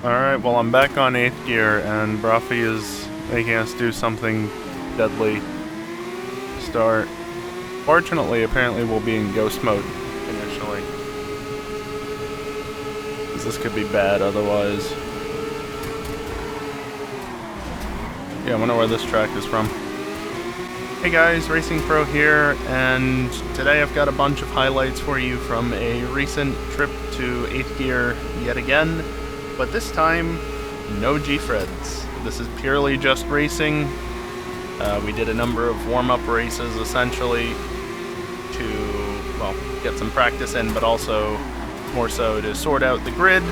Alright, well I'm back on 8th gear, and Brafi is making us do something deadly to start. Fortunately, apparently we'll be in ghost mode initially. Because this could be bad otherwise. Yeah, I wonder where this track is from. Hey guys, Racing Pro here, and today I've got a bunch of highlights for you from a recent trip to 8th gear yet again. But this time, no G-Freds. This is purely just racing. We did a number of warm-up races, essentially, to, well, get some practice in, but also, more so, to sort out the grid.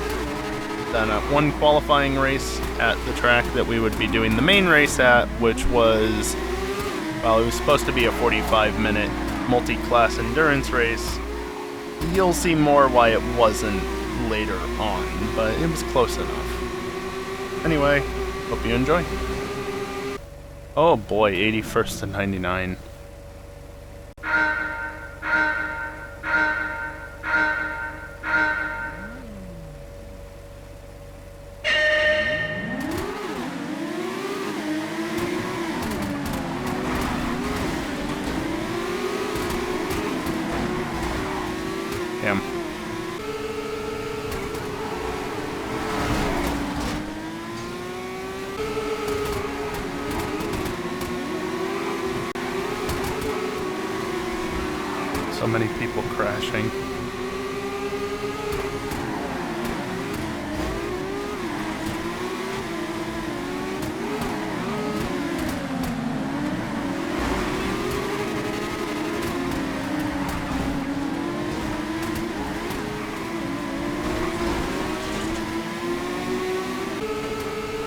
Then one qualifying race at the track that we would be doing the main race at, which was, well, it was supposed to be a 45-minute multi-class endurance race. You'll see more why it wasn't later on, but it was close enough. Anyway, hope you enjoy. Oh boy, 81st to 99. Damn. So many people crashing.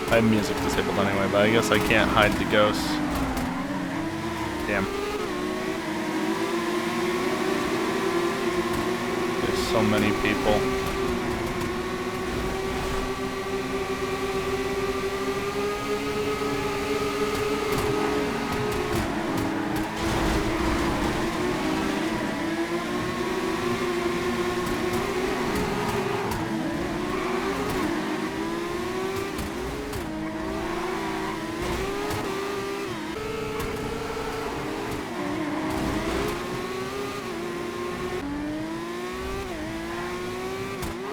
I have music disabled anyway, but I guess I can't hide the ghosts. Damn. There's so many people.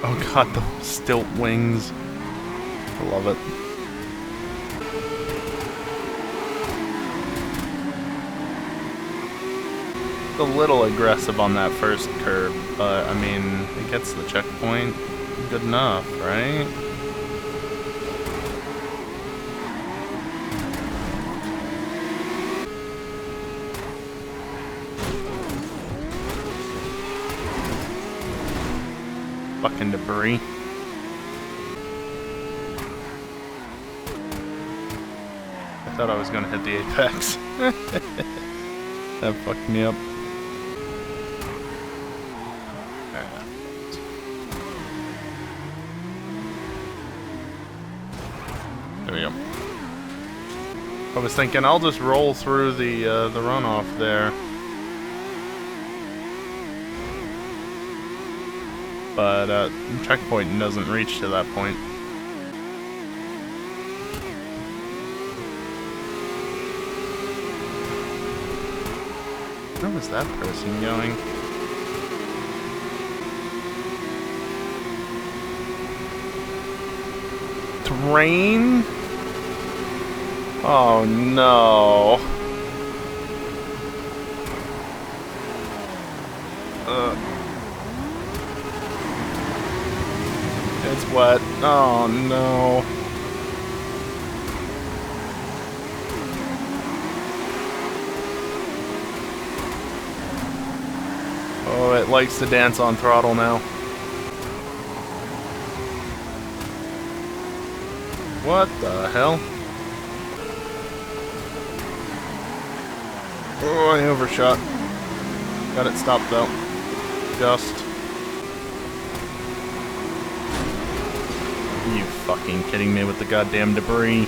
Oh god, the stilt wings. I love it. It's a little aggressive on that first curve, but I mean, it gets the checkpoint good enough, right? Fucking debris. I thought I was gonna hit the apex. That fucked me up. There we go. I was thinking I'll just roll through the runoff there. But checkpoint doesn't reach to that point. Where was that person going? Terrain? Oh no. It's wet. Oh no. Oh, it likes to dance on throttle now. What the hell? Oh, I overshot. Got it stopped though. Just. You fucking kidding me with the goddamn debris?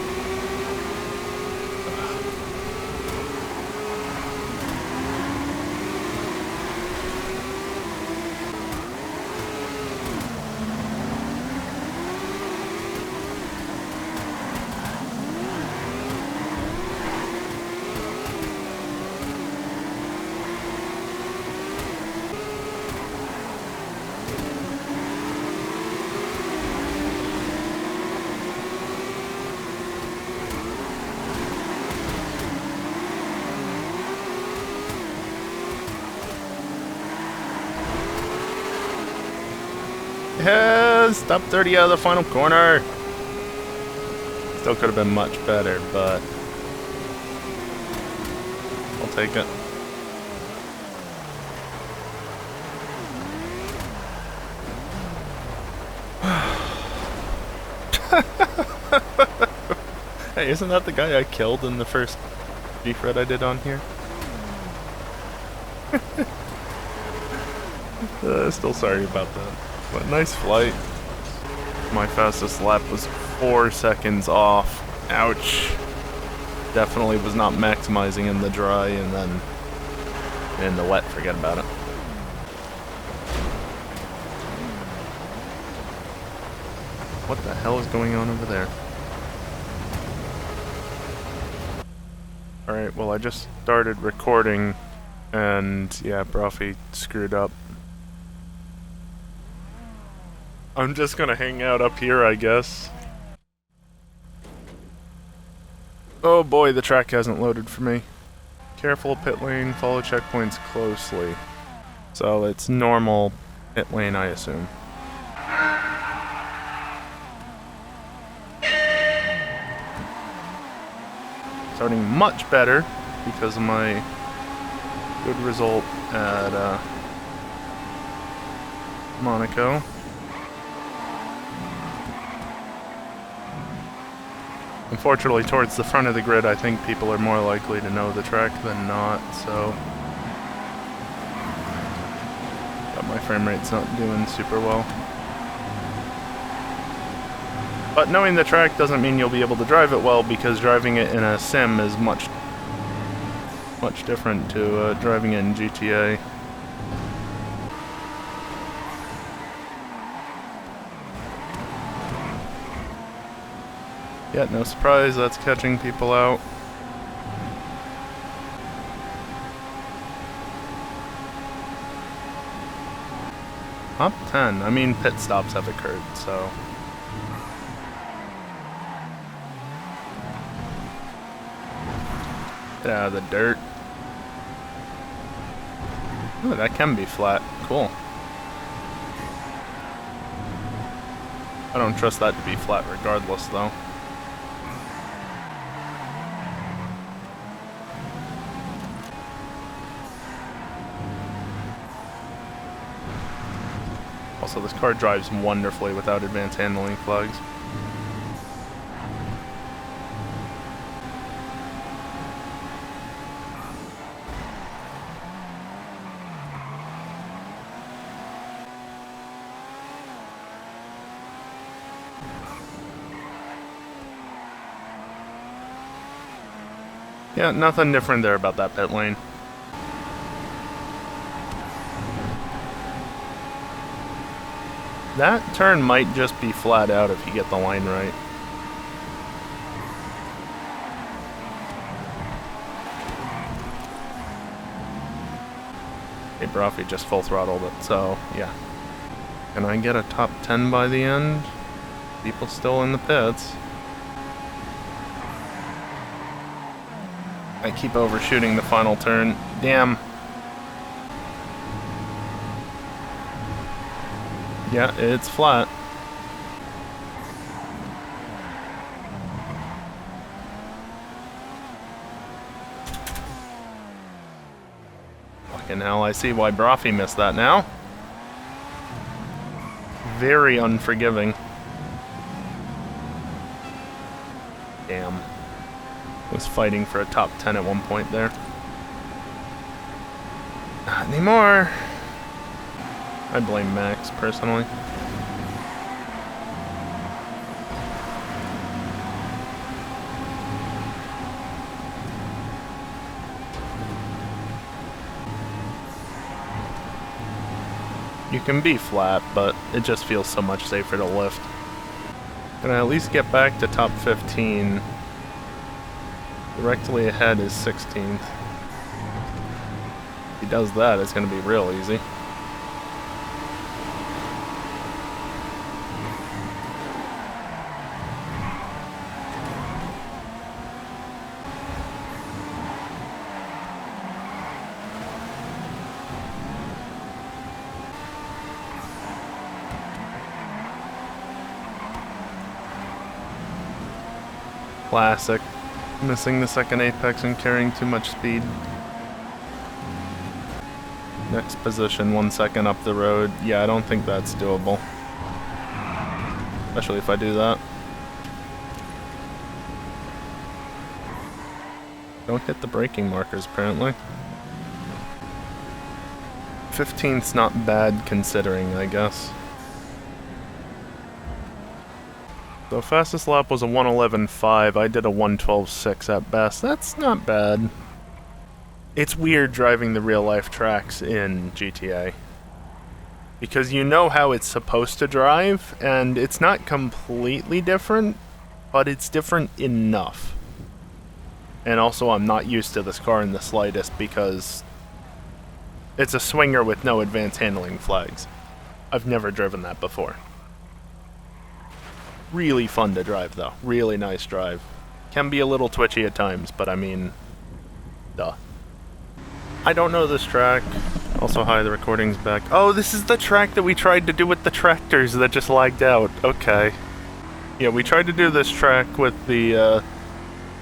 Yeah, stop 30 out of the final corner. Still could have been much better, but I'll take it. Hey, isn't that the guy I killed in the first defred I did on here? Still sorry about that. But nice flight. My fastest lap was 4 seconds off. Ouch. Definitely was not maximizing in the dry, and then in the wet, forget about it. What the hell is going on over there? Alright, well I just started recording, and yeah, Broffy screwed up. I'm just gonna hang out up here, I guess. Oh boy, the track hasn't loaded for me. Careful pit lane, follow checkpoints closely. So it's normal pit lane, I assume. Starting much better because of my good result at Monaco. Unfortunately, towards the front of the grid, I think people are more likely to know the track than not, so... But my frame rate's not doing super well. But knowing the track doesn't mean you'll be able to drive it well, because driving it in a sim is much different to driving it in GTA. Yeah, no surprise, that's catching people out. Top 10. I mean, pit stops have occurred, so... Get out of the dirt. Ooh, that can be flat. Cool. I don't trust that to be flat regardless, though. Also, this car drives wonderfully without advanced handling flags. Yeah, nothing different there about that pit lane. That turn might just be flat out if you get the line right. Hey, Broffy just full throttled it, so yeah. Can I get a top 10 by the end? People still in the pits. I keep overshooting the final turn. Damn. Yeah, it's flat. Fucking hell, I see why Broffy missed that now. Very unforgiving. Damn. Was fighting for a top 10 at one point there. Not anymore. I blame Max, personally. You can be flat, but it just feels so much safer to lift. Can I at least get back to top 15? Directly ahead is 16th. If he does that, it's going to be real easy. Classic. Missing the second apex and carrying too much speed. Next position, 1 second up the road. Yeah, I don't think that's doable. Especially if I do that. Don't hit the braking markers, apparently. 15th's not bad considering, I guess. So fastest lap was a 1:11.5. I did a 1:12.6 at best. That's not bad. It's weird driving the real-life tracks in GTA. Because you know how it's supposed to drive, and it's not completely different, but it's different enough. And also, I'm not used to this car in the slightest because it's a swinger with no advanced handling flags. I've never driven that before. Really fun to drive, though. Really nice drive. Can be a little twitchy at times, but I mean, duh. I don't know this track. Also, hi, the recording's back. Oh, this is the track that we tried to do with the tractors that just lagged out. Okay. Yeah, we tried to do this track with the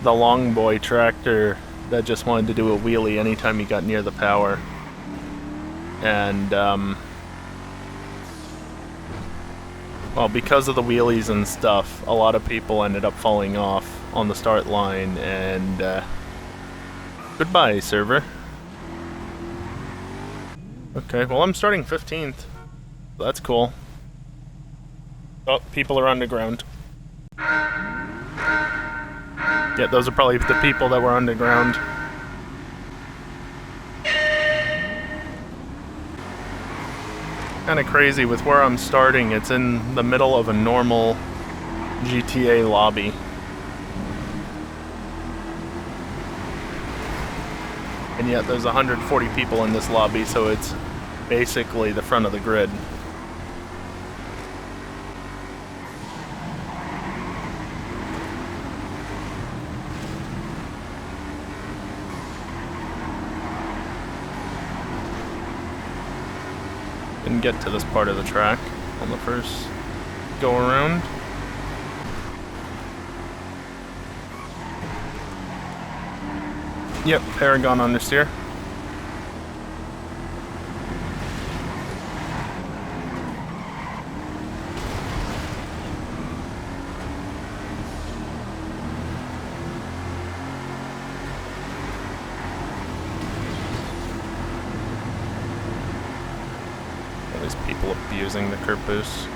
long boy tractor that just wanted to do a wheelie anytime he got near the power. And, well, because of the wheelies and stuff, a lot of people ended up falling off on the start line, and, goodbye, server. Okay, well, I'm starting 15th. That's cool. Oh, people are underground. Yeah, those are probably the people that were underground. Kinda crazy with where I'm starting. It's in the middle of a normal GTA lobby. And yet there's 140 people in this lobby, so it's basically the front of the grid. Didn't get to this part of the track on the first go around. Yep, Paragon understeer. All these people abusing the curb boost.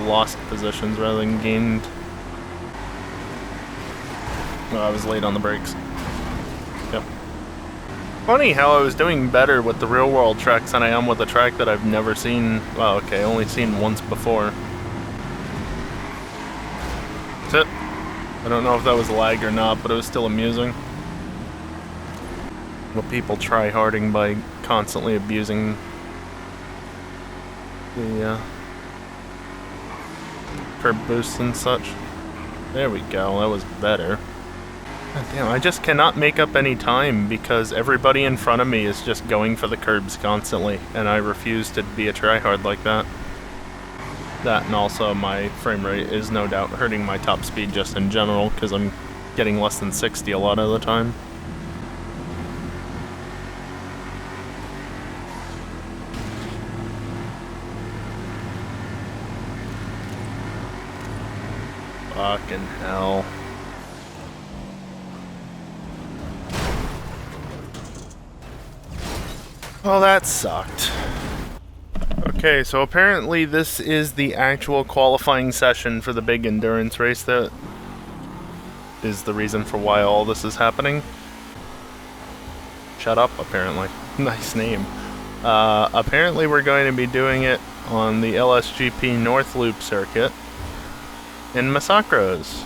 Lost positions rather than gained. Oh, I was late on the brakes. Yep. Funny how I was doing better with the real world tracks than I am with a track that I've never seen. Well, okay, only seen once before. That's it. I don't know if that was lag or not, but it was still amusing. Well, people try harding by constantly abusing the curb boosts and such. There we go, that was better. God damn, I just cannot make up any time because everybody in front of me is just going for the curbs constantly, and I refuse to be a tryhard like that. That, and also my frame rate is no doubt hurting my top speed just in general because I'm getting less than 60 a lot of the time. Fucking hell. Well, that sucked. Okay, so apparently this is the actual qualifying session for the big endurance race that is the reason for why all this is happening. Shut up, apparently. Nice name. Apparently we're going to be doing it on the LSGP North Loop circuit in Masacros.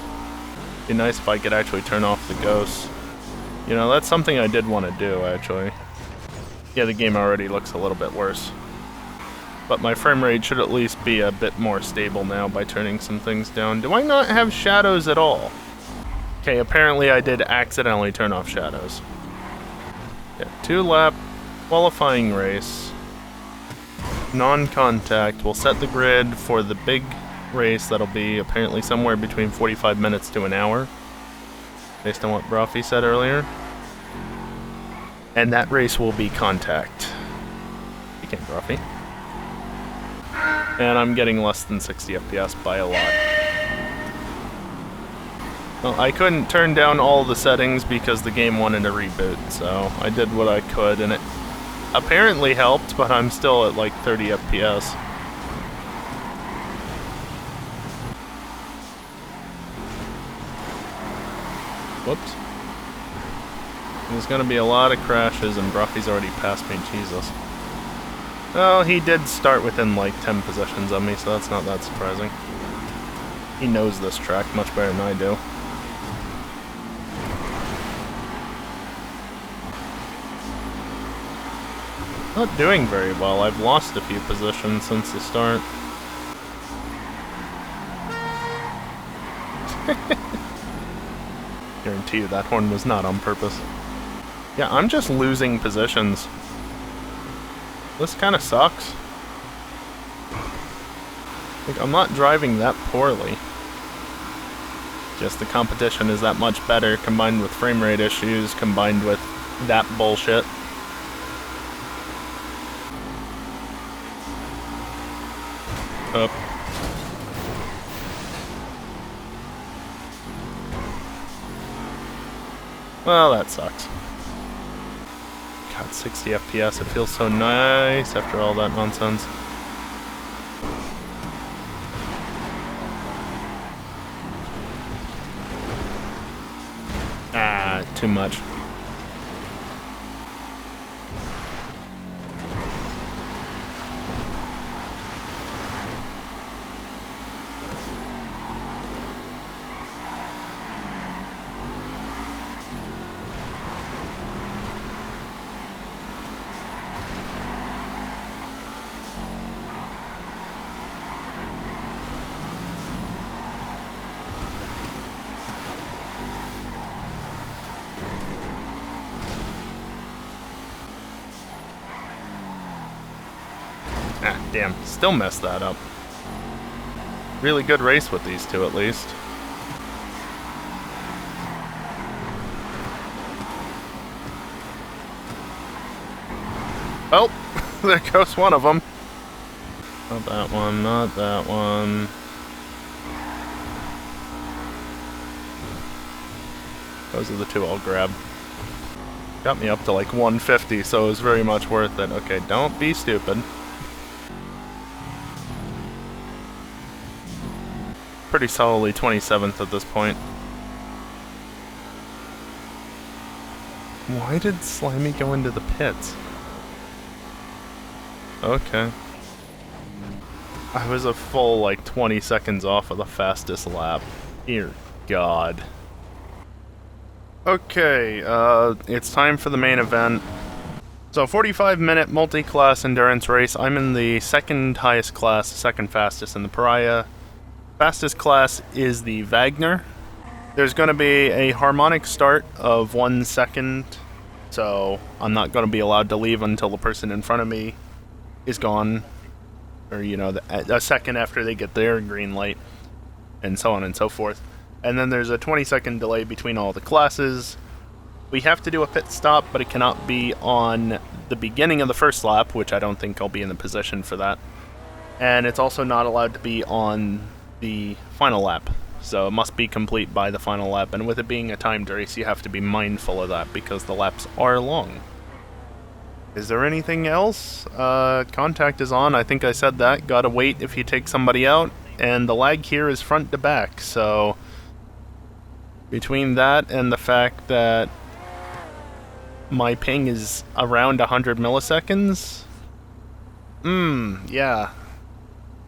Be nice if I could actually turn off the ghosts. You know, that's something I did want to do, actually. Yeah, the game already looks a little bit worse. But my frame rate should at least be a bit more stable now by turning some things down. Do I not have shadows at all? Okay, apparently I did accidentally turn off shadows. Yeah, 2-lap qualifying race. Non-contact. We'll set the grid for the big race that'll be apparently somewhere between 45 minutes to an hour, based on what Brafi said earlier. And that race will be contact. You can't, Brafi. And I'm getting less than 60 FPS by a lot. Well, I couldn't turn down all the settings because the game wanted a reboot, so I did what I could, and it apparently helped, but I'm still at like 30 FPS. Whoops. There's gonna be a lot of crashes, and Brafi's already passed me, Jesus. Well, he did start within like 10 positions of me, so that's not that surprising. He knows this track much better than I do. Not doing very well. I've lost a few positions since the start. Guarantee you that horn was not on purpose. Yeah, I'm just losing positions. This kind of sucks. Like, I'm not driving that poorly. Just the competition is that much better, combined with frame rate issues, combined with that bullshit. Up. Well, that sucks. God, 60 FPS, it feels so nice after all that nonsense. Ah, too much. Ah, damn. Still messed that up. Really good race with these two, at least. Oh, there goes one of them. Not that one, not that one. Those are the two I'll grab. Got me up to like 150, so it was very much worth it. Okay, don't be stupid. Pretty solidly 27th at this point. Why did Slimy go into the pits? Okay. I was a full like 20 seconds off of the fastest lap. Dear God. Okay, it's time for the main event. So 45-minute multi-class endurance race. I'm in the second highest class, second fastest in the Pariah. Fastest class is the Wagner. There's going to be a harmonic start of 1 second, so I'm not going to be allowed to leave until the person in front of me is gone, or, you know, a second after they get their green light, and so on and so forth. And then there's a 20-second delay between all the classes. We have to do a pit stop, but it cannot be on the beginning of the first lap, which I don't think I'll be in the position for that. And it's also not allowed to be on the final lap, so it must be complete by the final lap, and with it being a timed race, you have to be mindful of that because the laps are long. Is there anything else? Contact is on, I think I said that. Gotta wait if you take somebody out, and the lag here is front to back, so between that and the fact that my ping is around 100 milliseconds, yeah.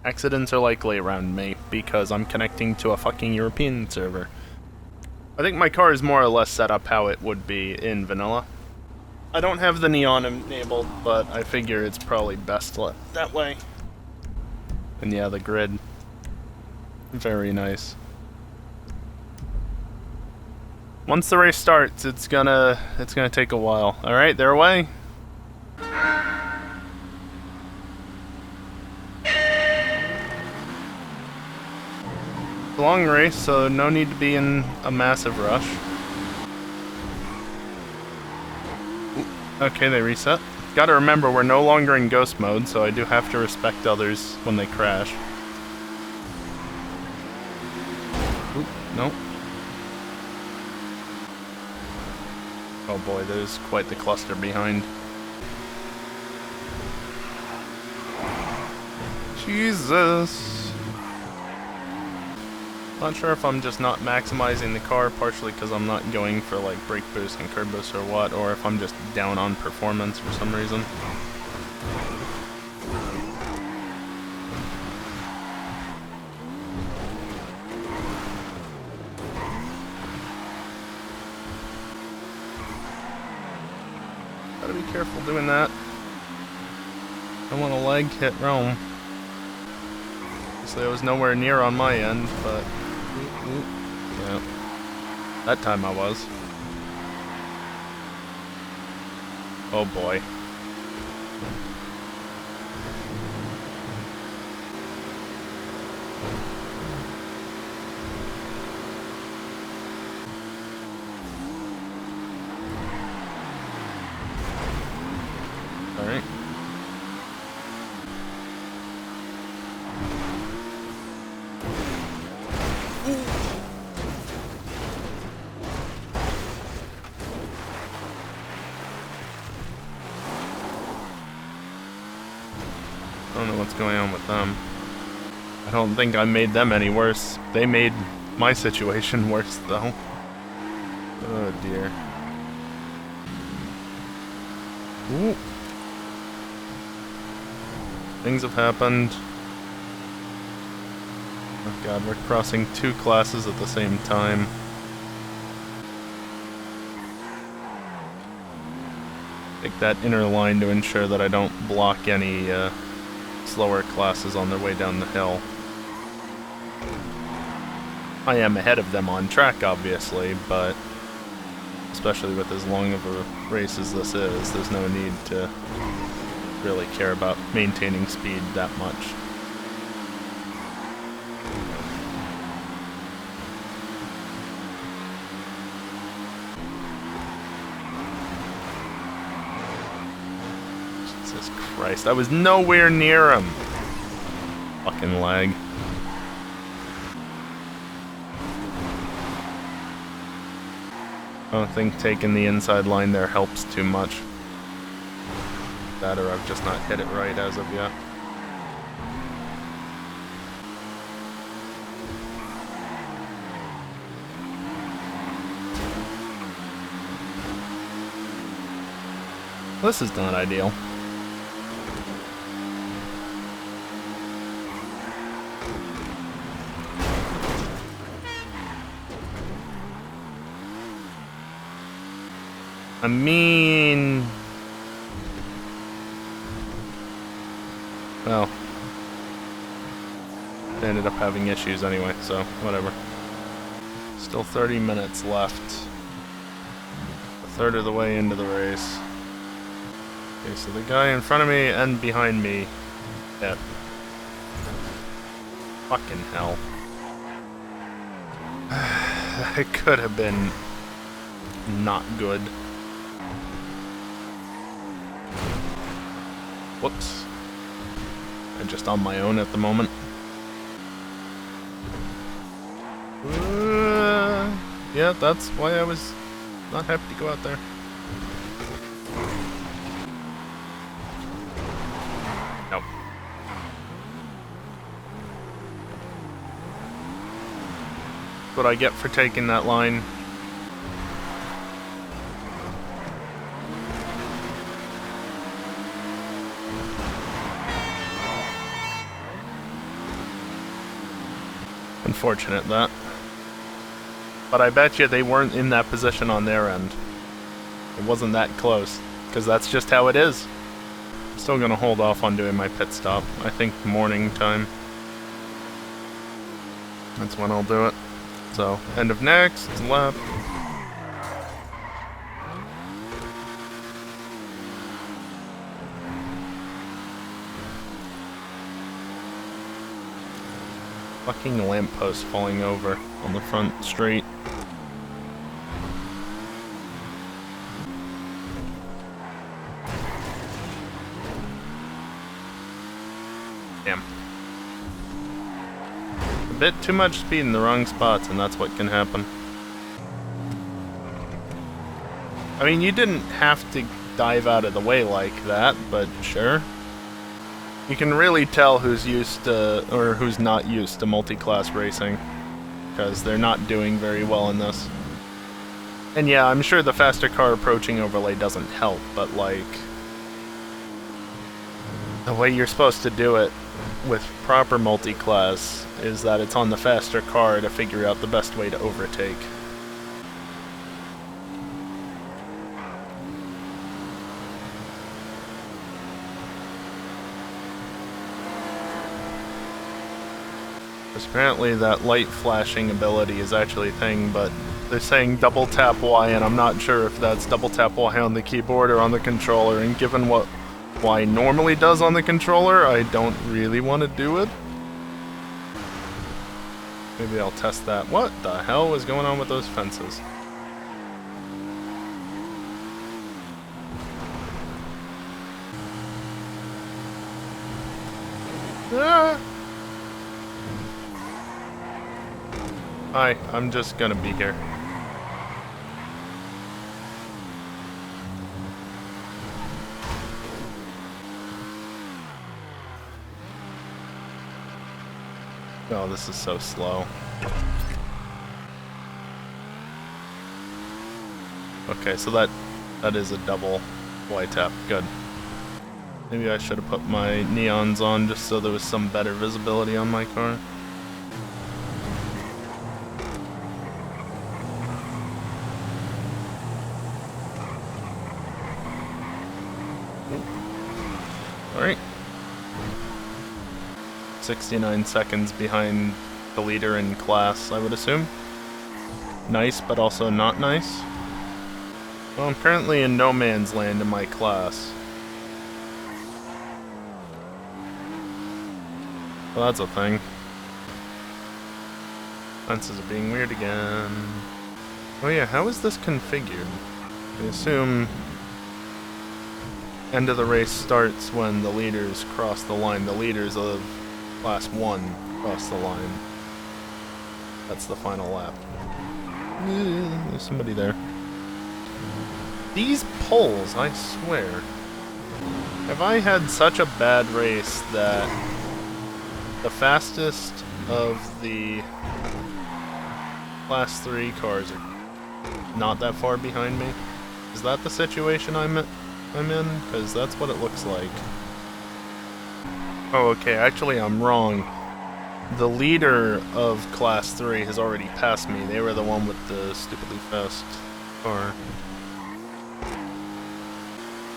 Accidents are likely around me, because I'm connecting to a fucking European server. I think my car is more or less set up how it would be in vanilla. I don't have the neon enabled, but I figure it's probably best that way. And yeah, the grid. Very nice. Once the race starts, it's gonna take a while. All right, they're away. It's a long race, so no need to be in a massive rush. Okay, they reset. Gotta remember, we're no longer in ghost mode, so I do have to respect others when they crash. Oop, nope. Oh boy, there's quite the cluster behind. Jesus! Not sure if I'm just not maximizing the car, partially because I'm not going for like brake boost and curb boost or what, or if I'm just down on performance for some reason. Gotta be careful doing that. I want a leg hit Rome. Obviously I was nowhere near on my end, but yeah, that time I was. Oh boy. All right. I don't know what's going on with them. I don't think I made them any worse. They made my situation worse, though. Oh dear. Ooh. Things have happened. Oh god, we're crossing two classes at the same time. Take that inner line to ensure that I don't block any slower classes on their way down the hill. I am ahead of them on track, obviously, but especially with as long of a race as this is, there's no need to really care about maintaining speed that much. Jesus Christ, I was nowhere near him! Fucking lag. I don't think taking the inside line there helps too much. That or I've just not hit it right as of yet. This is not ideal. I mean... well... they ended up having issues anyway, so whatever. Still 30 minutes left. A third of the way into the race. Okay, so the guy in front of me and behind me... yeah. Fucking hell. It could have been... not good. Whoops. I'm just on my own at the moment. Yeah, that's why I was not happy to go out there. Nope. What I get for taking that line. Unfortunate, that. But I bet you they weren't in that position on their end. It wasn't that close, because that's just how it is. I'm still gonna hold off on doing my pit stop. I think morning time. That's when I'll do it. So, end of next lap. Fucking lamppost falling over on the front straight. Damn. A bit too much speed in the wrong spots, and that's what can happen. I mean, you didn't have to dive out of the way like that, but sure. You can really tell who's used to, or who's not used to multi-class racing, because they're not doing very well in this. And yeah, I'm sure the faster car approaching overlay doesn't help, but like, the way you're supposed to do it with proper multi-class is that it's on the faster car to figure out the best way to overtake. Apparently that light flashing ability is actually a thing, but they're saying double tap Y, and I'm not sure if that's double tap Y on the keyboard or on the controller, and given what Y normally does on the controller, I don't really want to do it. Maybe I'll test that. What the hell is going on with those fences? Ah! Hi, I'm just gonna be here. Oh, this is so slow. Okay, so that is a double Y tap. Good. Maybe I should have put my neons on just so there was some better visibility on my car. Alright. 69 seconds behind the leader in class, I would assume. Nice, but also not nice. Well, I'm currently in no man's land in my class. Well, that's a thing. Fences are being weird again. Oh yeah, how is this configured? I assume end of the race starts when the leaders cross the line. The leaders of Class 1 cross the line. That's the final lap. There's somebody there. These poles, I swear. Have I had such a bad race that the fastest of the Class 3 cars are not that far behind me? Is that the situation I'm in? Because that's what it looks like. Oh, okay, actually I'm wrong. The leader of Class 3 has already passed me. They were the one with the stupidly fast car.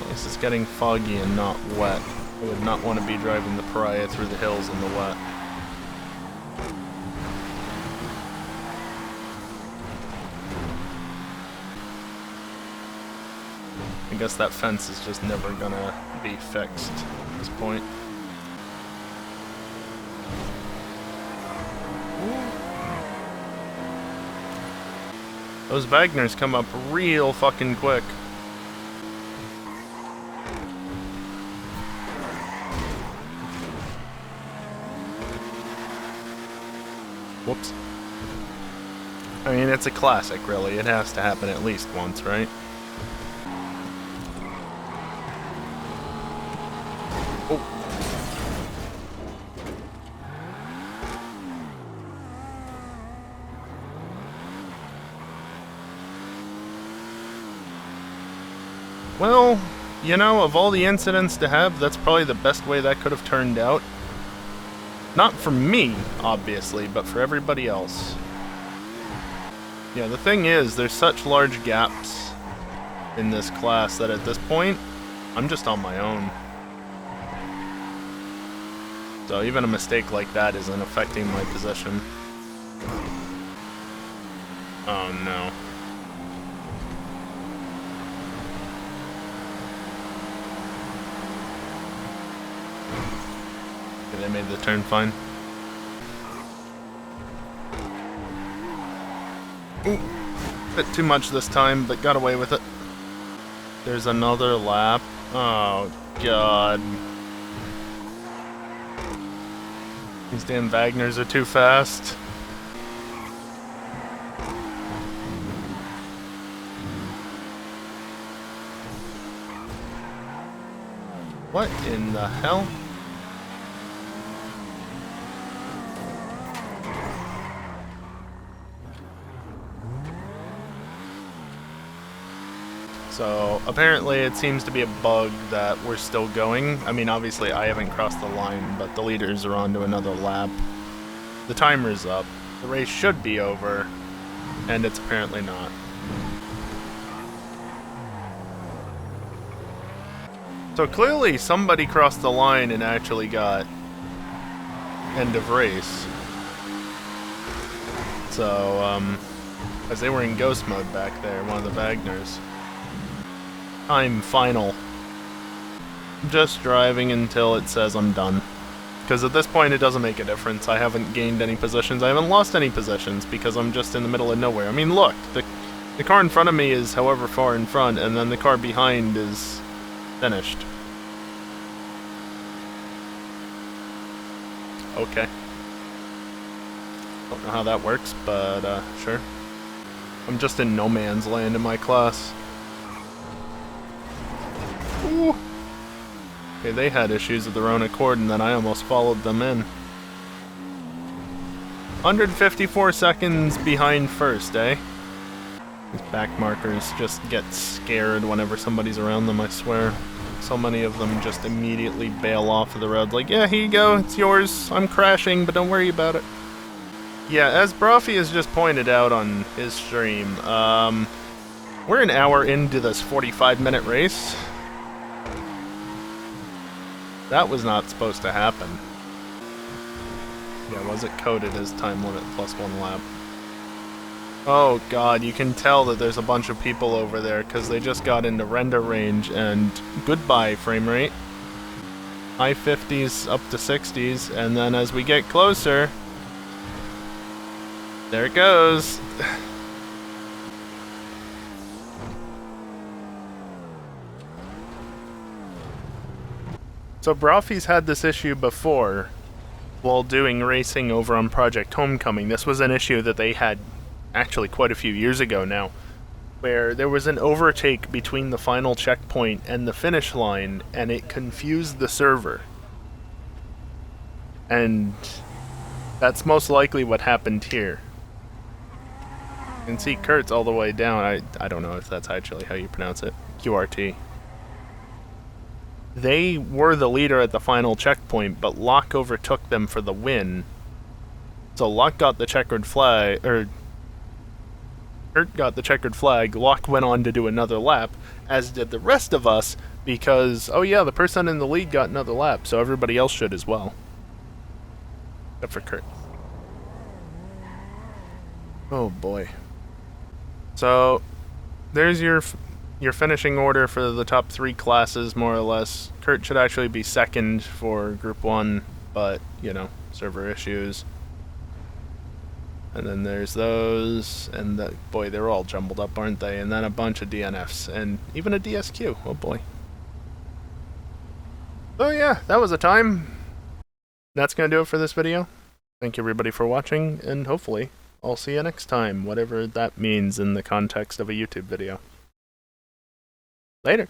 This is getting foggy and not wet. I would not want to be driving the Pariah through the hills in the wet. I guess that fence is just never gonna be fixed at this point. Those Wagners come up real fucking quick. Whoops. I mean, it's a classic, really. It has to happen at least once, right? Oh. Well, you know, of all the incidents to have, that's probably the best way that could have turned out. Not for me, obviously, but for everybody else. Yeah, the thing is, there's such large gaps in this class that at this point, I'm just on my own. So even a mistake like that isn't affecting my position. Oh no. Okay, they made the turn fine. Ooh, bit too much this time, but got away with it. There's another lap. Oh, God. These damn Wagners are too fast. What in the hell? So, apparently it seems to be a bug that we're still going. I mean, obviously I haven't crossed the line, but the leaders are on to another lap. The timer's up. The race should be over, and it's apparently not. So clearly somebody crossed the line and actually got end of race. So, as they were in ghost mode back there, one of the Wagners. Time final. Just driving until it says I'm done. Because at this point it doesn't make a difference. I haven't gained any positions. I haven't lost any positions because I'm just in the middle of nowhere. I mean, look, the car in front of me is however far in front, and then the car behind is finished. Okay. Don't know how that works, but sure. I'm just in no man's land in my class. Ooh. Okay, they had issues of their own accord, and then I almost followed them in. 154 seconds behind first, eh? These back markers just get scared whenever somebody's around them, I swear. So many of them just immediately bail off of the road, like, yeah, here you go, it's yours, I'm crashing, but don't worry about it. Yeah, as Brofy has just pointed out on his stream, we're an hour into this 45-minute race. That was not supposed to happen. Yeah, was it coded as time limit plus 1 lap? Oh god, you can tell that there's a bunch of people over there because they just got into render range and goodbye frame rate. High 50s up to 60s, and then as we get closer, there it goes. So Brofy's had this issue before while doing racing over on Project Homecoming. This was an issue that they had actually quite a few years ago now, where there was an overtake between the final checkpoint and the finish line, and it confused the server. And that's most likely what happened here. You can see Kurt's all the way down. I don't know if that's actually how you pronounce it. QRT. They were the leader at the final checkpoint, but Locke overtook them for the win. So Locke got the checkered flag, or Kurt got the checkered flag, Locke went on to do another lap, as did the rest of us, because, oh yeah, the person in the lead got another lap, so everybody else should as well. Except for Kurt. Oh boy. So, there's your finishing order for the top 3 classes, more or less. Kurt should actually be second for Group 1, but, you know, server issues. And then there's those, and boy, they're all jumbled up, aren't they? And then a bunch of DNFs, and even a DSQ, oh boy. So yeah, that was a time. That's gonna do it for this video. Thank you everybody for watching, and hopefully I'll see you next time, whatever that means in the context of a YouTube video. Later.